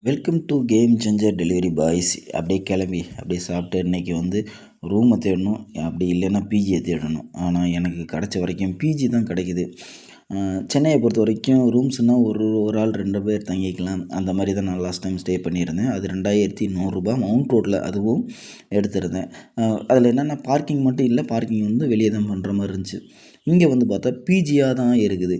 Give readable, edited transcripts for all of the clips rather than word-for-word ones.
Welcome to game changer delivery boys. அப்படியே கிளம்பி அப்படியே சாப்பிட்டு இன்றைக்கி ரூமை தேடணும், அப்படி இல்லைன்னா பிஜியை தேடணும். ஆனால் எனக்கு கிடைச்ச வரைக்கும் பிஜி தான் கிடைக்குது. சென்னையை பொறுத்த வரைக்கும் ரூம்ஸ்னால் ஒரு ஒரு ஆள் 2 பேர் தங்கிக்கலாம். அந்த மாதிரி தான் நான் லாஸ்ட் டைம் ஸ்டே பண்ணியிருந்தேன். அது 2100 மவுண்ட் ரோட்டில் அதுவும் எடுத்திருந்தேன். அதில் என்னென்னா பார்க்கிங் மட்டும் இல்லை, பார்க்கிங் வெளியே தான் பண்ணுற மாதிரி இருந்துச்சு. இங்கே பார்த்தா பிஜியாக தான் இருக்குது.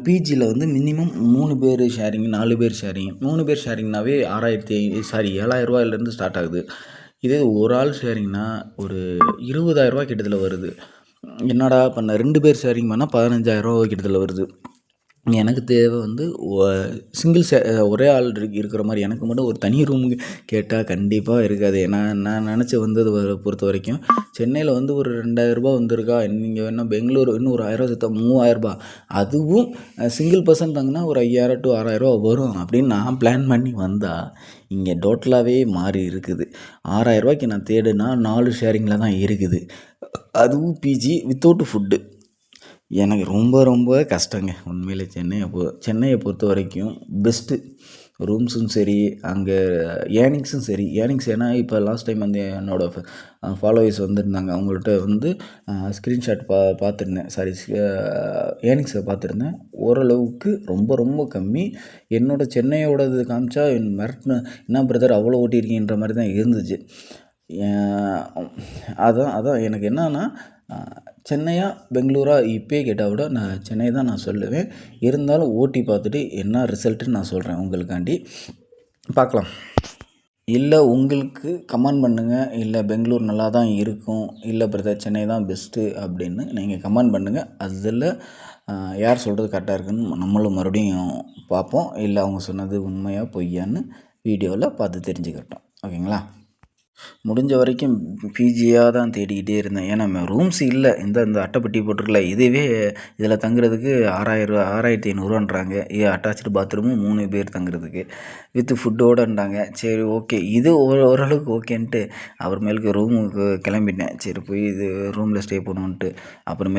பிஜியில் மினிமம் 3 பேர் ஷேரிங், 4 பேர் ஷேரிங். 3 பேர் ஷேரிங்னாவே 7,000 ஸ்டார்ட் ஆகுது. இதே ஒரு ஆள் ஷேரிங்னா ஒரு 20,000 கிட்டத்தில் வருது. என்னடா பண்ண 2 பேர் ஷேரிங் பண்ணால் 15,000 கிட்டத்தில் வருது. எனக்கு தேவை சிங்கிள் ஒரே ஆள் இருக்கிற மாதிரி. எனக்கு மட்டும் ஒரு தனி ரூம் கேட்டால் கண்டிப்பாக இருக்காது. நான் நினச்சி வந்தது பொறுத்த வரைக்கும் சென்னையில் ஒரு 2,000 வந்திருக்கா. நீங்கள் வேணால் பெங்களூர் இன்னும் ஒரு 1,000 சேர்த்தா 3,000. அதுவும் சிங்கிள் பர்சன் தங்கினா ஒரு 5,000 to 6,000 வரும் அப்படின்னு நான் பிளான் பண்ணி வந்தால் இங்கே டோட்டலாகவே மாறி இருக்குது. 6,000 நான் தேடுனா 4 ஷேரிங்கில் தான் இருக்குது. அதுவும் பிஜி வித்தவுட் ஃபுட்டு. எனக்கு ரொம்ப ரொம்ப கஷ்டங்க உண்மையிலே. சென்னையை பொறுத்த வரைக்கும் பெஸ்ட்டு. ரூம்ஸும் சரி, அங்கே ஏர்னிங்ஸும் சரி. ஏன்னா இப்போ லாஸ்ட் டைம் என்னோடய ஃபாலோவர்ஸ் வந்திருந்தாங்க. அவங்கள்ட்ட ஸ்க்ரீன்ஷாட் பார்த்துருந்தேன். ஏர்னிங்ஸை பார்த்துருந்தேன். ஓரளவுக்கு ரொம்ப ரொம்ப கம்மி. என்னோடய சென்னையோடது காமிச்சா என்ன பிரதர் அவ்வளோ ஓட்டியிருக்கீன்ற மாதிரி தான் இருந்துச்சு. அதான் எனக்கு என்னன்னா, சென்னையா பெங்களூரா இப்போயே கேட்டால் விட நான் சென்னை தான் நான் சொல்லுவேன். இருந்தாலும் ஓட்டி பார்த்துட்டு என்ன ரிசல்ட்டுன்னு நான் சொல்கிறேன் உங்களுக்காண்டி. பார்க்கலாம். இல்லை உங்களுக்கு கமெண்ட் பண்ணுங்கள். இல்லை பெங்களூர் நல்லா தான் இருக்கும், இல்லை பிரதர் சென்னை தான் பெஸ்ட்டு அப்படின்னு நீங்கள் கமெண்ட் பண்ணுங்கள். அதில் யார் சொல்கிறது கரெக்டாக இருக்குன்னு நம்மளும் மறுபடியும் பார்ப்போம். இல்லை அவங்க சொன்னது உண்மையாக பொய்யான்னு வீடியோவில் பார்த்து தெரிஞ்சுக்கிட்டோம். ஓகேங்களா? முடிஞ்ச வரைக்கும் பிஜியாக தான் தேடிக்கிட்டே இருந்தேன். ஏன்னா ரூம்ஸ் இல்லை. இந்த அட்டைப்பட்டி போட்டிருக்கல, இதுவே இதில் தங்குறதுக்கு 6,500 அட்டாச்சு பாத்ரூமும் 3 பேர் தங்குறதுக்கு வித் ஃபுட்டோடன்றாங்க. சரி ஓகே, இது ஓரளவுக்கு ஓகேன்ட்டு அப்புறமேலுக்கு ரூமுக்கு கிளம்பிட்டேன். சரி போய் இது ரூமில் ஸ்டே பண்ணுவோன்ட்டு. அப்புறம்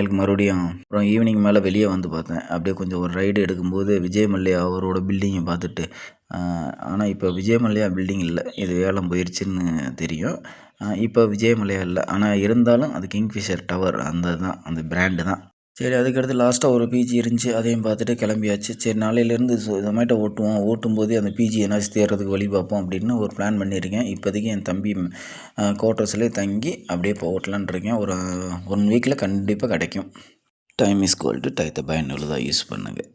ஈவினிங் மேலே வெளியே பார்த்தேன். அப்படியே கொஞ்சம் ஒரு ரைடு எடுக்கும்போது விஜய் மல்லையா அவரோட பில்டிங்கை பார்த்துட்டு, ஆனால் இப்போ விஜய் மல்லையா பில்டிங் இல்லை, இது வேலம் போயிடுச்சுன்னு தெரியும். இப்போ விஜய் மல்லையா இல்லை, ஆனால் இருந்தாலும் அது கிங்ஃபிஷர் டவர் அந்த பிராண்டு தான். சரி, அதுக்கடுத்து லாஸ்ட்டாக ஒரு பிஜி இருந்துச்சு, அதையும் பார்த்துட்டு கிளம்பியாச்சு. சரி நாளையிலேருந்து ஜொமேட்டோ ஓட்டும்போது அந்த பிஜி என்னாச்சு தேடுறதுக்கு வழி பார்ப்போம் அப்படின்னு ஒரு பிளான் பண்ணியிருக்கேன். இப்போதைக்கு என் தம்பி குவார்ட்டர்ஸ்லேயே தங்கி அப்படியே ஓட்டலான் இருக்கேன். ஒரு 1 வீக்கில் கண்டிப்பாக கிடைக்கும். Time is gold. டயத்தை பயனுள்ளதாக யூஸ் பண்ணுங்கள்.